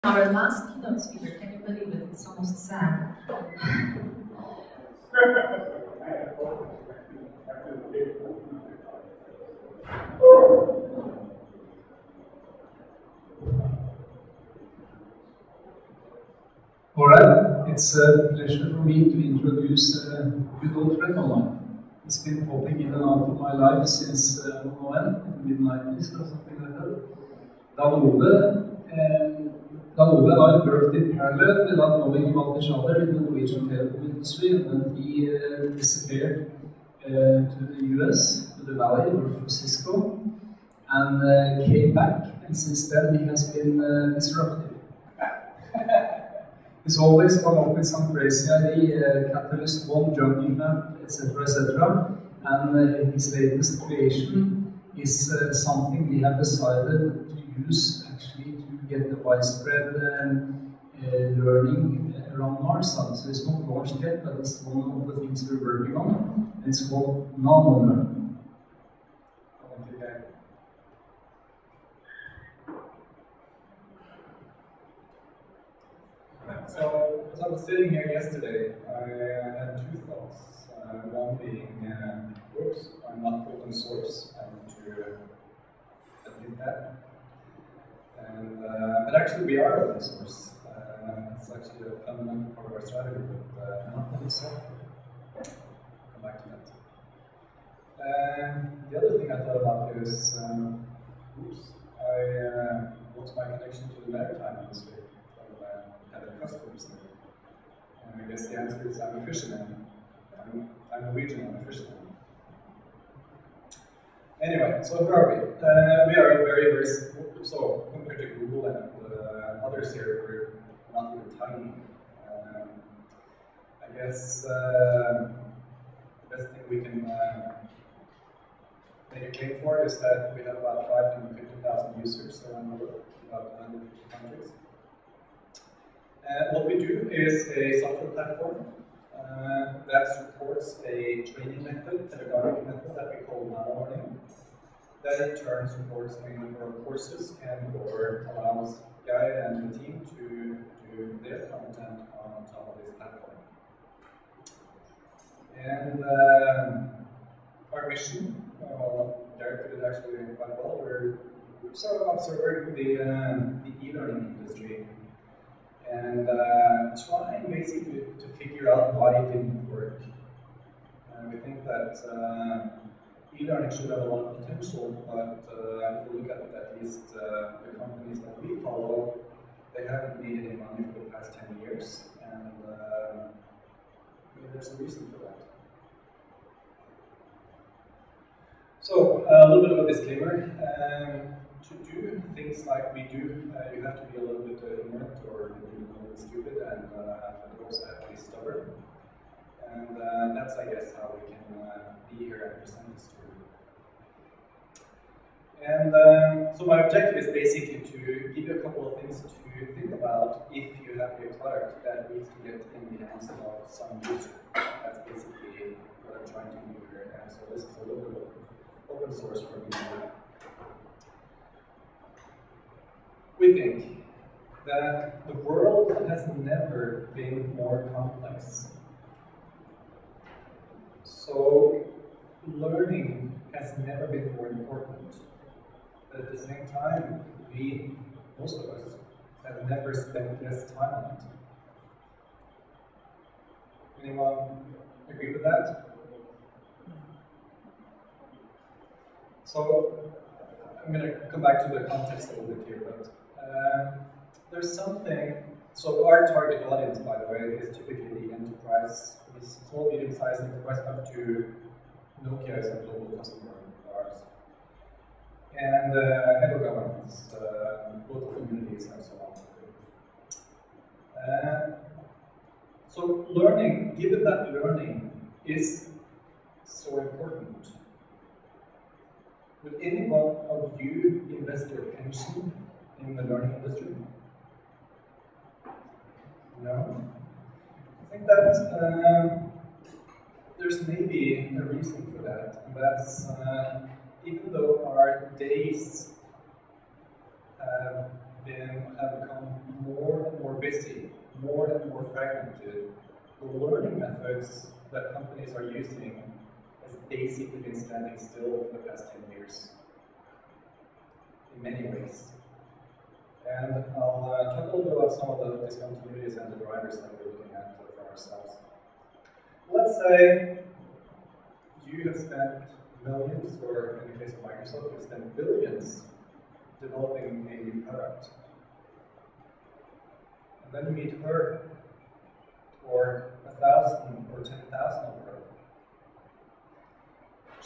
Our last keynote speaker, can you believe it? It's almost sad. All right, it's a pleasure for me to introduce a good old friend of mine. He's been popping in and out of my life since Norway, in the mid-90s or something like that. Ove and I worked in parallel without knowing about each other in the Norwegian telecom industry, and then he disappeared to the US, to the Valley, worked for Cisco, and came back, and since then he has been disruptive. He's always come up with some crazy idea, Catalyst 1, jumping map, etc., etc. And his latest creation is something we have decided to use actually to get the widespread learning around MARSEC. So it's not launched yet, but it's one of the things we're working on. And it's called NanoLearning. So, as I was sitting here yesterday, I had two thoughts. One being, oops, I'm not open source. I need to admit that. And, but actually, we are open source. It's actually a fundamental part of our strategy, but not open software. Come back to that. The other thing I thought about is, oops, what's my connection to the maritime industry? Customers there. And I guess the answer is I'm a fisherman. I'm Norwegian, I'm a fisherman. Anyway, so where are we? We are very, so compared to Google and others here, we're not even tiny. I guess the best thing we can make a claim for is that we have about 550,000 users around the world, about 150 countries. What we do is a software platform that supports a training method, pedagogic method that we call NanoLearning, that in turn supports a number of courses and/or allows Guy and the team to do their content on top of this platform. And our mission, Derek did it actually quite well. We're sort of observing the e-learning industry and trying basically to figure out why it didn't work. We think that e-learning should have a lot of potential, but if we look at least the companies that we follow, they haven't made any money for the past 10 years, and there's a reason for that. So, a little bit of a disclaimer. To do things like we do, you have to be a little bit ignorant or maybe a little bit stupid, and you also have to be stubborn. And that's, I guess, how we can be here and present this to you. And so my objective is basically to give you a couple of things to think about if you have a product that needs to get in the hands of some user. That's basically what I'm trying to do here. And so this is a little bit of open source for me. We think that the world has never been more complex. So learning has never been more important. But at the same time, most of us, have never spent less time on it. Anyone agree with that? So I'm going to come back to the context a little bit here, but there's something. So our target audience, by the way, is typically the enterprise, is small, medium-sized enterprise up to Nokia is a global customer of ours, and head of governments, local communities, and so on. So learning, given that learning is so important, would anyone of you invest your pension in the learning industry? No? I think that there's maybe a reason for that, and that's even though our days have become more busy, more and more fragmented, the learning methods that companies are using has basically been standing still for the past 10 years, in many ways. And I'll talk a little bit about some of the discontinuities and the drivers that we're looking at for ourselves. Let's say you have spent millions, or in the case of Microsoft, you've spent billions developing a new product. And then you meet her, or 1,000 or 10,000 of her.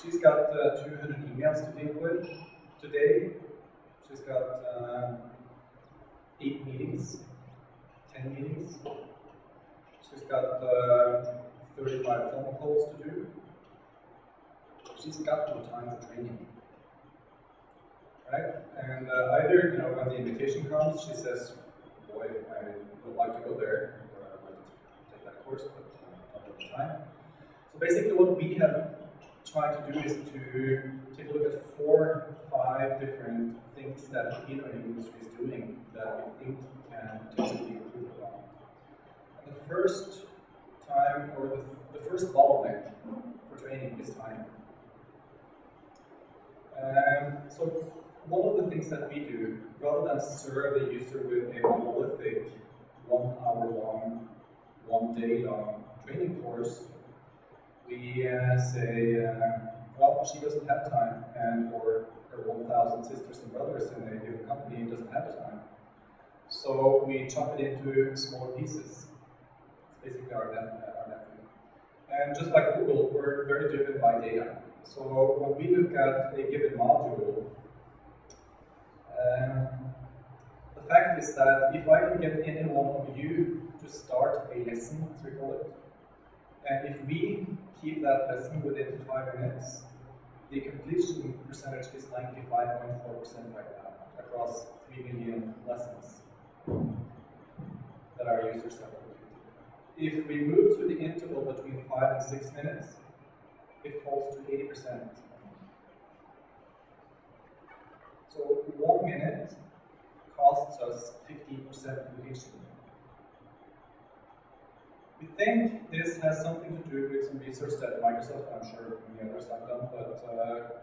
She's got 200 emails to deal with today. She's got 8 meetings, 10 meetings. She's got 35 phone calls to do. She's got no time for training, right? And either, when the invitation comes, she says, "Boy, I would like to go there, or I would like to take that course, but I don't have the time." So basically, what we have tried to do is to take a look at 4 or 5 different things that the e-learning industry is doing that we think can potentially improve upon. And the first time, or the first bottleneck for training is time. So one of the things that we do, rather than serve the user with a monolithic 1 hour long, 1 day long training course, we say, well, she doesn't have time, and or her 1,000 sisters and brothers in a given company doesn't have time. So we chop it into smaller pieces. It's basically our method. And just like Google, we're very driven by data. So when we look at a given module, the fact is that if I can get any one of you to start a lesson, as we call it, and if we keep that lesson within 5 minutes, the completion percentage is 95.4% right now across 3 million lessons that our users have completed. If we move to the interval between 5 and 6 minutes, it falls to 80%. So 1 minute costs us 15% completion. We think this has something to do with some research that Microsoft, I'm sure many others have done, but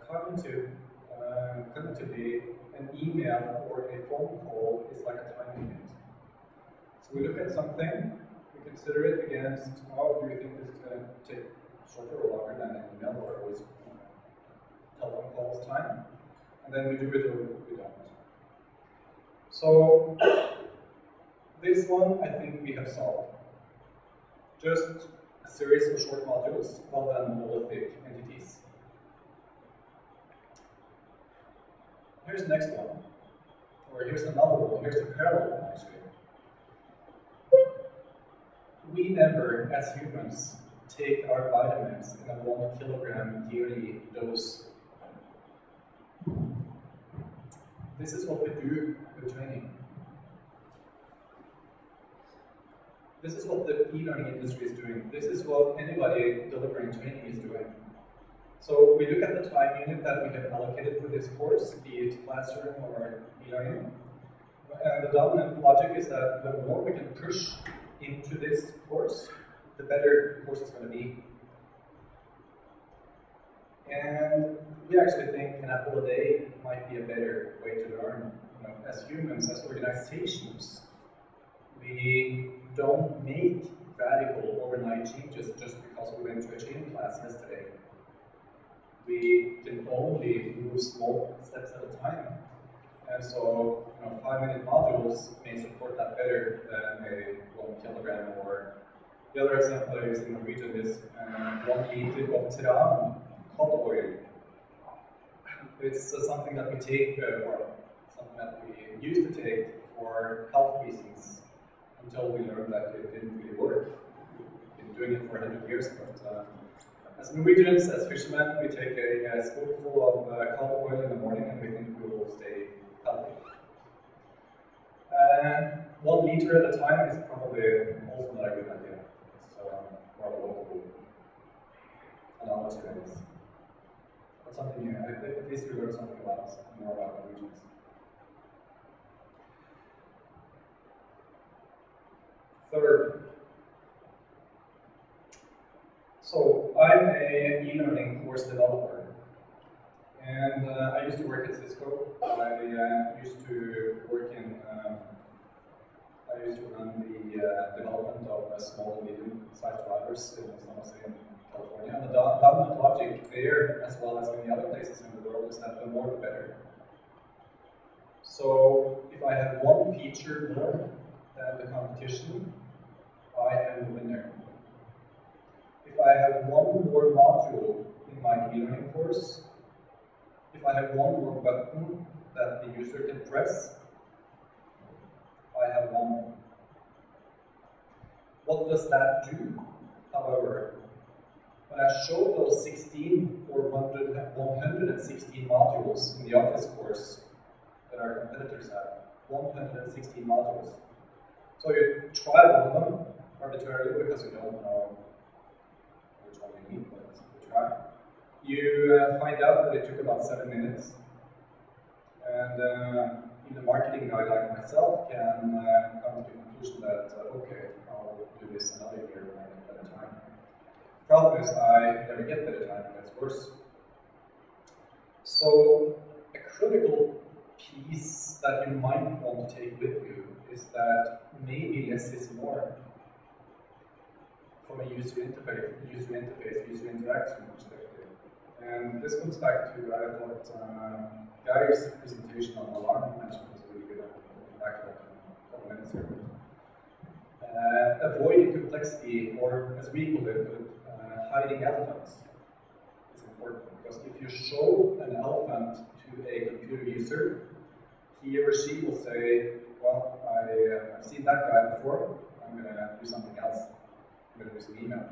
cognitively, an email or a phone call is like a time limit. So we look at something, we consider it against, oh, do we think this is going to take shorter or longer than an email or always telephone calls time? And then we do it or we don't. So this one, I think we have solved. Just a series of short modules rather than monolithic entities. Here's the next one. Or here's another one. Here's the parallel one, actually. We never, as humans, take our vitamins in a 1 kilogram yearly dose. This is what we do with training. This is what the e-learning industry is doing. This is what anybody delivering training is doing. So we look at the time unit that we have allocated for this course, be it classroom or e-learning. And the dominant logic is that the more we can push into this course, the better the course is going to be. And we actually think an apple a day might be a better way to learn. As humans, as organizations, we don't make radical overnight changes just because we went to a training class yesterday. We can only move small steps at a time. And so, 5-minute modules may support that better than a 1 kilogram, or the other example I use in Norwegian is 1 liter of tran cod oil. It's something that we take, or something that we used to take for health reasons until we learned that it didn't really work. We've been doing it for 100 years, but as Norwegians, as fishermen, we take a spoonful of cod oil in the morning and we think we will stay healthy. 1 liter at a time is probably also not a good idea. It's more of a local analogy, I guess. But something new. At least we learned something more about Norwegians. Third, so I'm a e-learning course developer, and I used to work at Cisco. I used to work in, I used to run the development of small and medium-sized drivers in San Jose in California. And the dominant logic there, as well as many other places in the world, is that the more the better. So if I have one feature more than the competition, I am the winner. If I have one more module in my e-learning course, if I have one more button that the user can press, I have won. What does that do, however? When I show those 16 or 116 modules in the Office course that our competitors have, 116 modules. So you try one of them arbitrarily because you don't know which one you need, but you try. You find out that it took about 7 minutes. And even a marketing guy like myself can come to the conclusion that, okay, I'll do this another year when I get better time. Problem is, I never get better time, it gets worse. So, a critical piece that you might want to take with you is that maybe less is more from a user interface, user interaction perspective. And this comes back to, I thought, Gary's presentation on alarm management was really good. I'll come back to that in a couple minutes here. Avoiding complexity, or as we call it, hiding elephants is important, because if you show an elephant to a computer user, he or she will say, well, I've seen that guy before, I'm going to do something else. I'm going to do some email.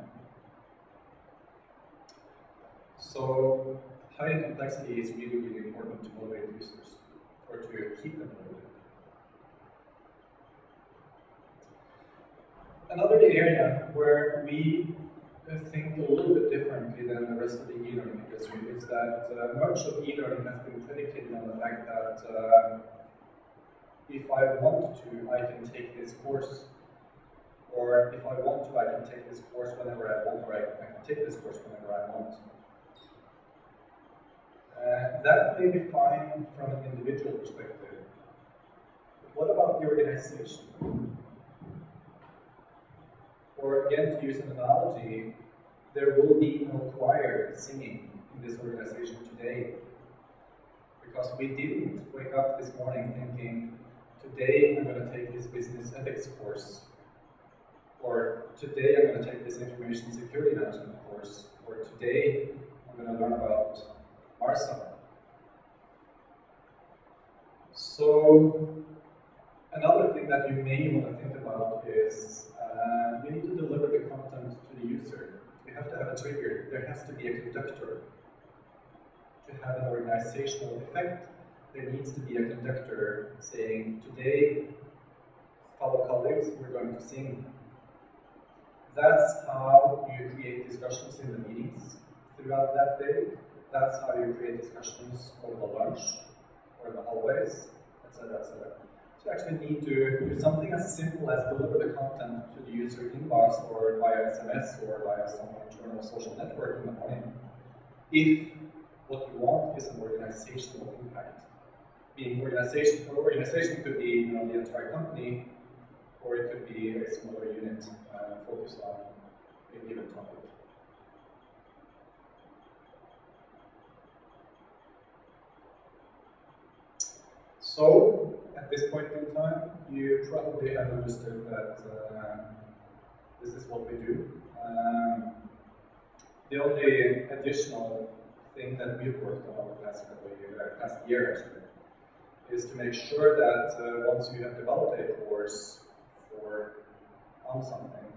So hiding complexity is really, really important to motivate users, or to keep them motivated. Another area where we think a little bit differently than the rest of the e-learning industry is that much of e-learning has been predicated on the fact that if I want to, I can take this course. Or if I want to, I can take this course whenever I want, or I can take this course whenever I want. That may be fine from an individual perspective. But what about the organization? Or again, to use an analogy, there will be no choir singing in this organization today. Because we didn't wake up this morning thinking, today I'm going to take this business ethics course. Or today I'm going to take this information security management course. Or today I'm going to learn about MARSEC. So another thing that you may want to think about is we need to deliver the content to the user. We have to have a trigger. There has to be a conductor. To have an organizational effect, there needs to be a conductor saying, today, fellow colleagues, we're going to sing. That's how you create discussions in the meetings throughout that day. That's how you create discussions over the lunch, or in the hallways, etc., etc. So you actually need to do something as simple as deliver the content to the user inbox, or via SMS, or via some internal social network in the morning. If what you want is an organizational impact. Being organization could be the entire company, or it could be a smaller unit focused on a given topic. So, at this point in time, you probably have understood that this is what we do. The only additional thing that we've worked on over the past year actually, is to make sure that once you have developed a course on something,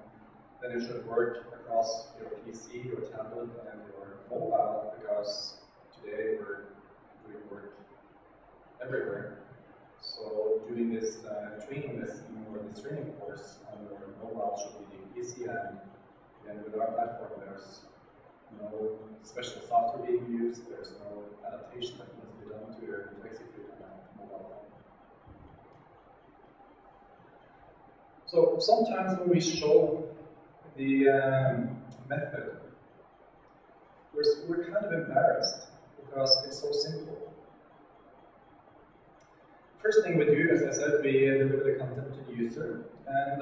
then it should work across your PC, your tablet, and your mobile, because today we're doing work everywhere. So doing this training lesson or this training course on your mobile should be easy, and then with our platform there's no special software being used, there's no adaptation that needs to be done to execute on a mobile phone. So sometimes when we show the method, we're kind of embarrassed because it's so simple. First thing we do, as I said, we deliver the content to the user. And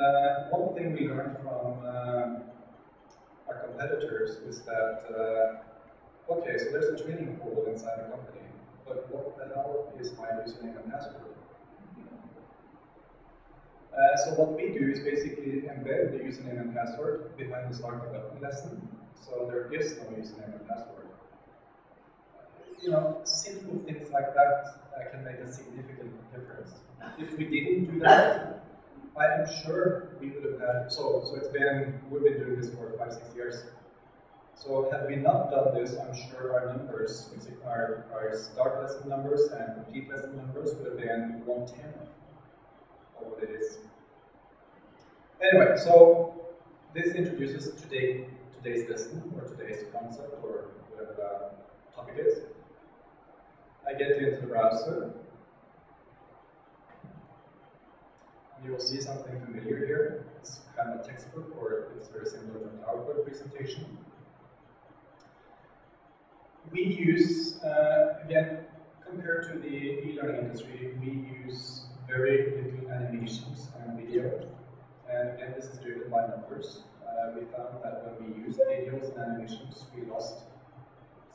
one thing we learned from our competitors is that, okay, so there's a training pool inside the company, but what the hell is my username and password? So what we do is basically embed the username and password behind the start button lesson, so there is no username and password. You know, simple things like that can make a significant difference. If we didn't do that, I am sure we would have had, we've been doing this for 5-6 years. So had we not done this, I'm sure our numbers, our start lesson numbers and complete lesson numbers would have been 1/10 of what it is. Anyway, so this introduces today's lesson, or today's concept, or whatever the topic is. I get into the browser. You will see something familiar here. It's kind of a textbook, or it's very similar to an PowerPoint presentation. We use, again, compared to the e-learning industry, we use very little animations and video. And again, this is driven by numbers. We found that when we used videos and animations, we lost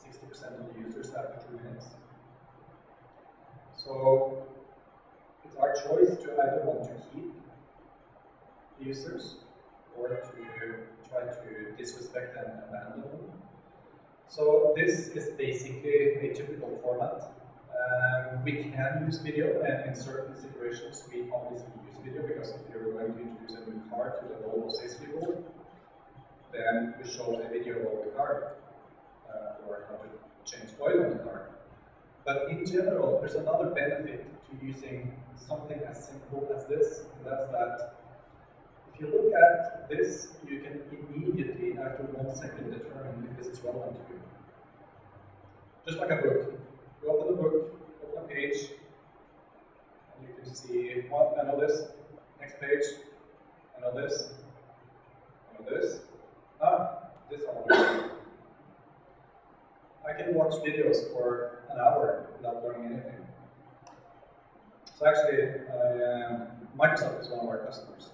60% of the users after 2 minutes. So it's our choice to either want to keep the users or to try to disrespect and abandon them. So this is basically a typical format. We can use video, and in certain situations we obviously use video, because if you're going to introduce a new car to the Volvo salespeople, then we show a video of the car, or how to change oil on the car. But in general, there's another benefit to using something as simple as this, and that's that if you look at this, you can immediately, after 1 second, determine if this is relevant to you. Just like a book. You open the book, open a page, and you can see, well, I know this. Next page, I know this. I know this. This I want to learn. I can watch videos for an hour without learning anything. So actually, Microsoft is one of our customers.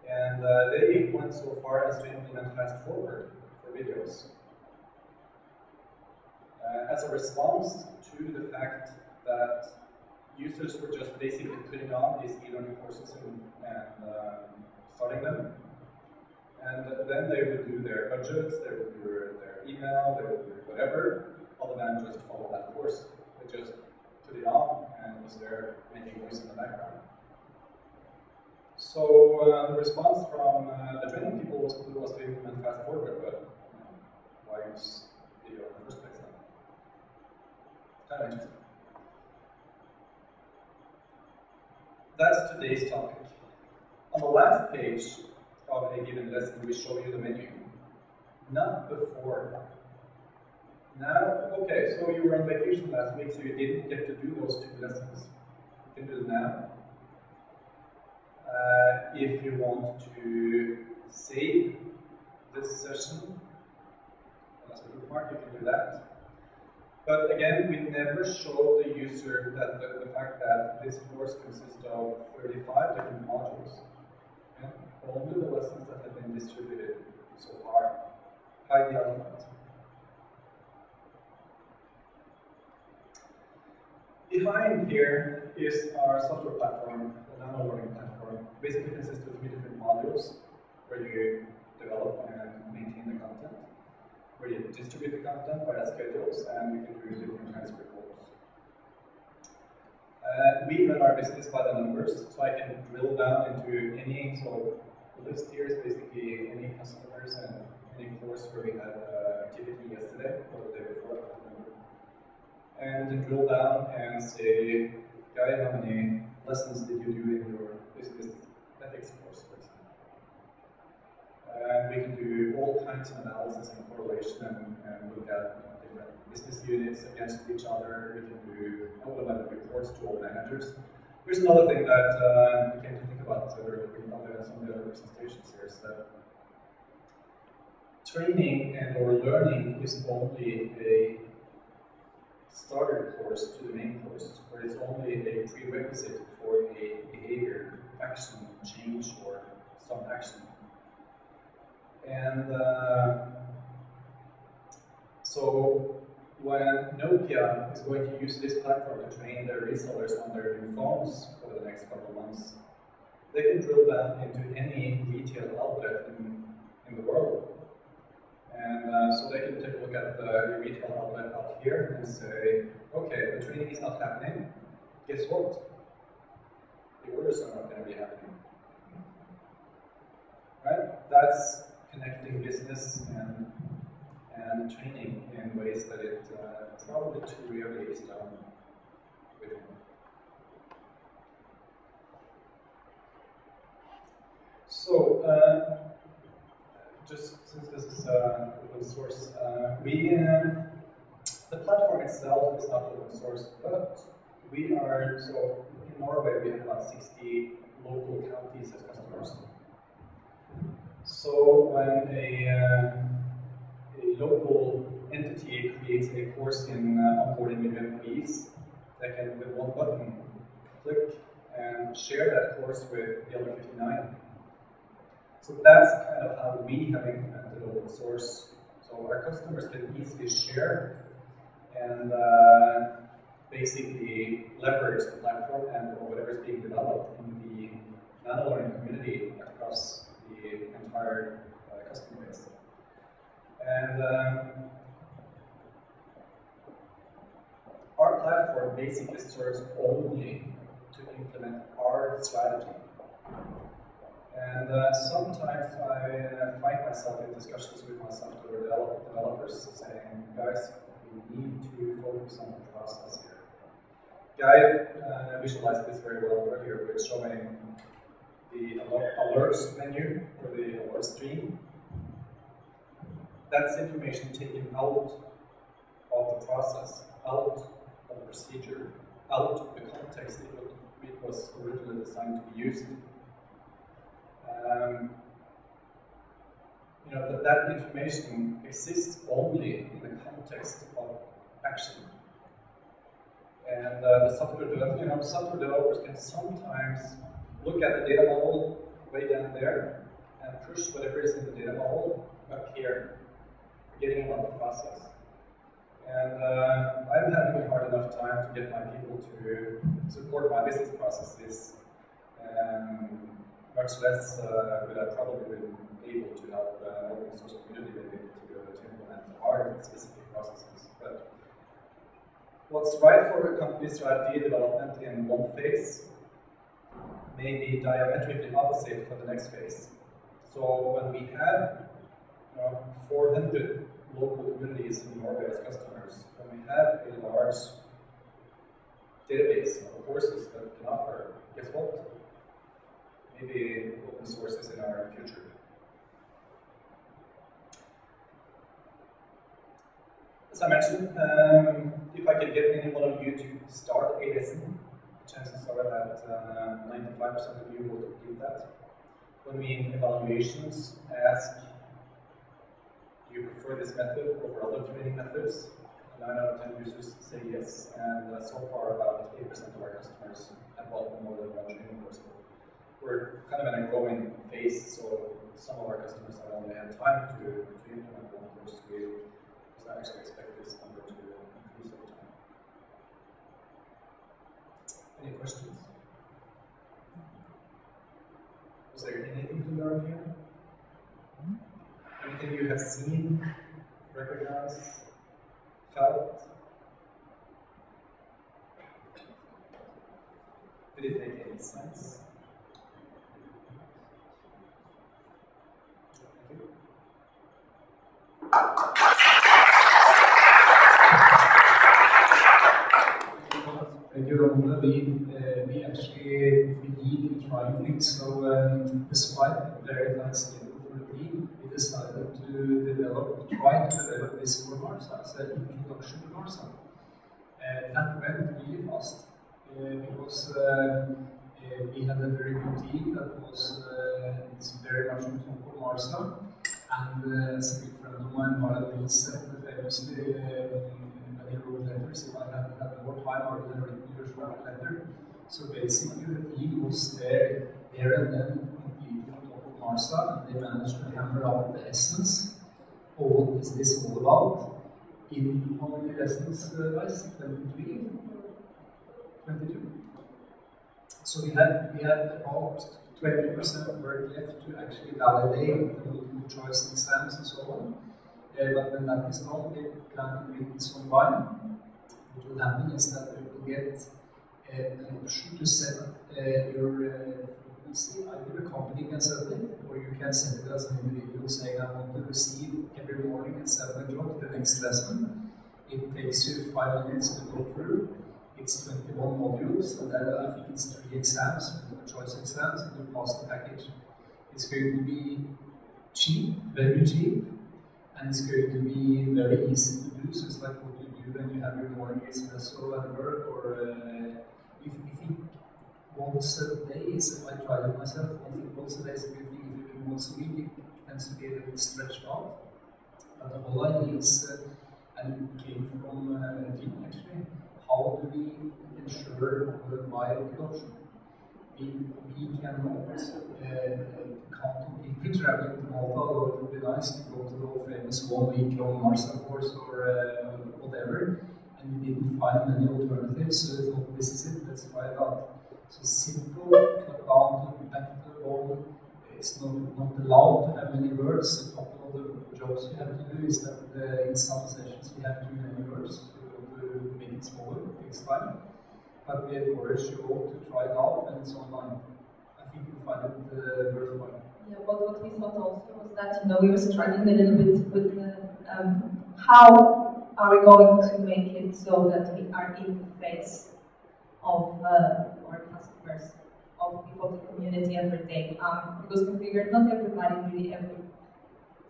And they went so far as to implement fast forward for videos. As a response to the fact that users were just basically putting on these e-learning courses and starting them. And then they would do their budgets, they would do their email, they would do whatever, other than just follow that course. They just put it on and was there making noise in the background. So the response from the training people was to implement fast forward, but why use video in the first place then? Kind of interesting. That's today's topic. On the last page of a given lesson, we show you the menu. Not before. Now, okay, so you were on vacation last week, so you didn't get to do those 2 lessons. You can do them now. If you want to save this session as a bookmark, you can do that. But again, we never show the user that the fact that this course consists of 35 different modules. Okay? Only the lessons that have been distributed so far. Hide the elephant. Behind here is our software platform, the NanoLearning platform. Basically consists of 3 different modules where you develop and maintain the content, where you distribute the content via schedules, and you can do different kinds of reports. We run our business by the numbers, so I can drill down into any, so the list here is basically any customers and any course where we had activity yesterday or the day before, I don't remember. And then drill down and say, Guy, how many lessons did you do in your business ethics course, for example? And we can do all kinds of analysis and correlation and look at different business units against each other. We can do automatic reports to all managers. Here's another thing that I came to think what we found in some of the other presentations here, is that training and or learning is only a starter course to the main course, where it's only a prerequisite for a behavior, action, change, or some action. And so when Nokia is going to use this platform to train their resellers on their new phones for the next couple of months, they can drill that into any retail outlet in the world. And so they can take a look at the retail outlet out here and say, okay, the training is not happening. Guess what? The orders are not going to be happening. Right? That's connecting business and training in ways that it probably too rarely is done with them. So, just since this is open source, the platform itself is not open source, but we are, so in Norway we have about 60 local counties as customers. So when a local entity creates a course in onboarding new employees, they can, with one button, click and share that course with the other 59. So that's kind of how we have implemented open source. So our customers can easily share and basically leverage the platform and whatever is being developed in the NanoLearning community across the entire customer base. And our platform basically serves only to implement our strategy. And sometimes I find myself in discussions with my software developers saying, guys, we need to focus on the process here. Guy visualized this very well earlier with showing the alerts menu for the alert stream. That's information taken out of the process, out of the procedure, out of the context it was originally designed to be used. You know, that information exists only in the context of action. And the software developers can sometimes look at the data model way down there and push whatever is in the data model up here, forgetting about the process. And I'm having a hard enough time to get my people to support my business processes, much less would I probably been able to help open source community maybe to implement our specific processes. But what's right for a company strategy development in one phase may be diametrically opposite for the next phase. So when we have 400 local communities in Norway as customers, when we have a large database of courses that we can offer, guess what? Maybe open source is in our future. As I mentioned, if I can get any one of you to start a lesson, chances are that 95% of you will complete that. When we in evaluations ask, do you prefer this method over other training methods? 9 out of 10 users say yes, and so far about 8% of our customers have bought more than one training course. We're kind of in a growing phase, so some of our customers have only had time to implement one course. So I actually expect this number to increase over time. Any questions? Was there anything to learn here? Anything you have seen, recognized, felt? Did it make any sense? Thank you, Ove. We actually believe in trying things. So despite the very nice schedule for the team, we decided to try to develop this for MARSEC as an introduction to MARSEC. And that went really fast because We had a very good team that was very much on top of MARSEC, and as a good friend of mine, Marla said famously, when he wrote letters, if I had more time, I would have written you a short letter. So basically, the team was there and then completely on top of MARSEC, and they managed to hammer out the essence of what is this all about. In how many lessons, guys? 23? 22? So we had about 20% work left to actually validate the multiple choice exams and so on. But when that is done, we plan to bring this online. What will happen is that we will get an option to set your either a company can set it, or you can set it as an individual, saying I want to receive every morning at 7 o'clock the next lesson. It takes you 5 minutes to go through. It's 21 modules, and then I think it's 3 exams, choice exams, and you pass the package. It's going to be cheap, very cheap, and it's going to be very easy to do. So it's like what you do when you have your morning espresso at work, or if you think once a day is, if I tried it myself, I think once a day is a good thing. If you do once a week, it tends to be a little bit stretched out. But the whole idea is, and it came from Jim actually, how do we ensure the viable adoption? We cannot count on people traveling to Malta, although it would be nice to go to the famous 1 week long MARSEC course or whatever, and we didn't find many alternatives, so we thought this is it, let's try it out. So simple, cut down to back to the bone. It's not allowed to have many words. A couple of the jobs we have to do is that in some sessions we have too many words to make it smaller, it takes time. But we encourage you all to try it out, and it's online. I think you'll find it worthwhile. Yeah, but what we thought also was that, we were struggling a little bit with how are we going to make it so that we are in the face of our customers, of people, the community every day. Because we figured not everybody really every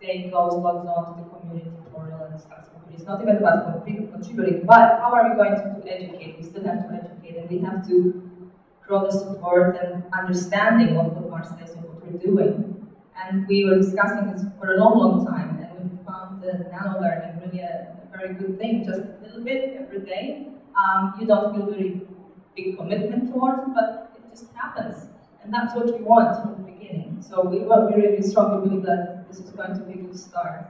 day logs on to the community portal and starts contributing. It's not even about contributing, but how are we going to educate? We still have to educate, and we have to grow the support and understanding of what MARSEC is and what we're doing. And we were discussing this for a long, long time, and we found the NanoLearning really a very good thing, just a little bit every day. You don't feel very big commitment towards it, but it just happens. And that's what we want from the beginning. So we really strongly believe that this is going to be a good start.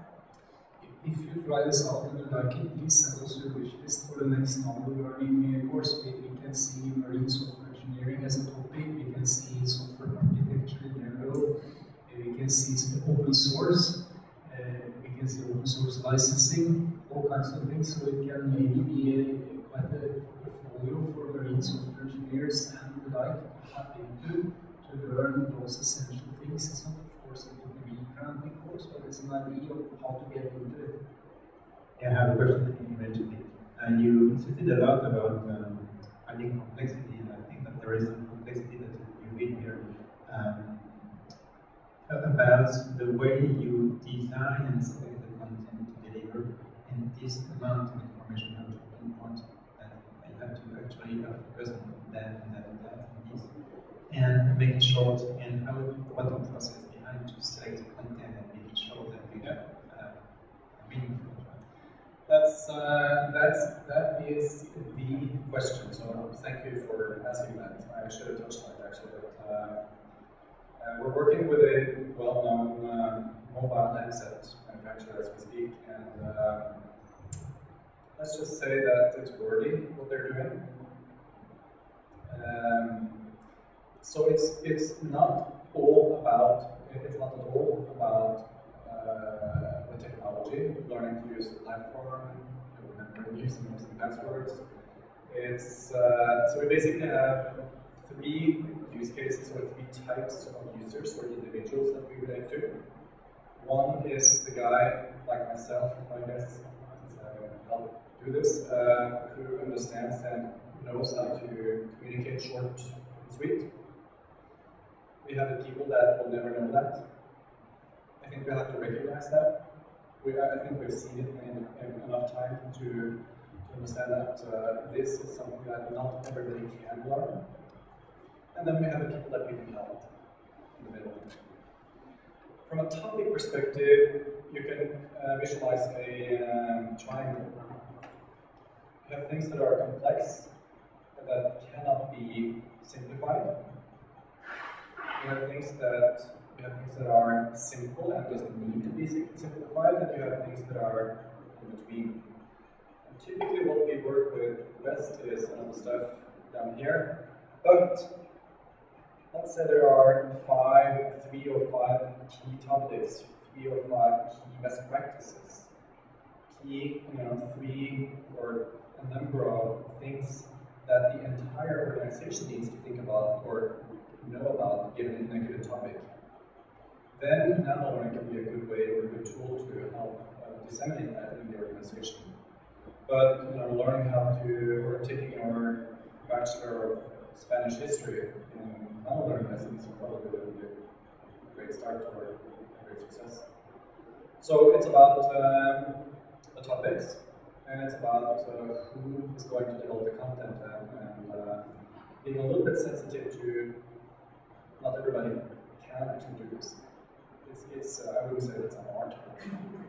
If you try this out and you like it, please send us your wish list for the next NanoLearning course. We can see marine software engineering as a topic, we can see software architecture in general, we can see open source, we can see open source licensing, all kinds of things. So it can maybe be quite a portfolio for marine software engineers and the like happy to learn those essential things. It's not, of course, a degree granting course, but it's an idea of how to get into it. Yeah, I have a question. You mentioned it. You insisted a lot about adding complexity, and I think that there is some complexity that you read here about the way you design and select the content to deliver, and this amount of information how to pinpoint that you have to actually focus on that and that and that and this, and make it short, and what the process behind to select the content and make it short that you have meaningful. That is the question. So thank you for asking that. I should have touched on it actually, but we're working with a well-known mobile handset manufacturer as we speak, and let's just say that it's worthy what they're doing. So it's not all about, it's not at all about the technology, learning to use the platform, remembering using passwords. It's so we basically have 3 use cases or 3 types of users or individuals that we relate to. One is the guy like myself, I guess, help do this, who understands and knows how to communicate short and sweet. We have the people that will never know that. I think we have to recognize that. I think we've seen it in enough time to understand that this is something that not everybody can learn. and then we have the people that we can help in the middle. From a topic perspective, you can visualize a triangle. You have things that are complex and that cannot be simplified. You have things that are simple and doesn't need to be simplified, and you have things that are in between. And typically, what we work with best is all the stuff down here. But let's say there are 3 or 5 key topics, 3 or 5 key best practices, key, 3 or a number of things that the entire organization needs to think about or know about given a given topic. Then NanoLearning can be a good way or a good tool to help disseminate that in the organization. But learning how to, or taking our Bachelor of Spanish History in NanoLearning lessons is probably a great start or a great success. So it's about the topics, and it's about who is going to develop the content and being a little bit sensitive to not everybody can actually do this. I wouldn't say that's an art.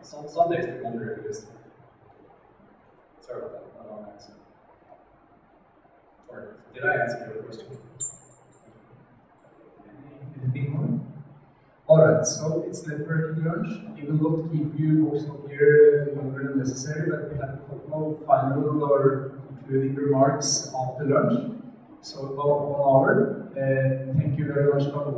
Some days we wonder if it is. Sorry about that, not long answer. Or did I answer your question? Anything more? Alright, so it's networking lunch. We will not keep you most of here longer than necessary, but we have a couple of final or concluding remarks after lunch. So about 1 hour. Thank you very much, Ove.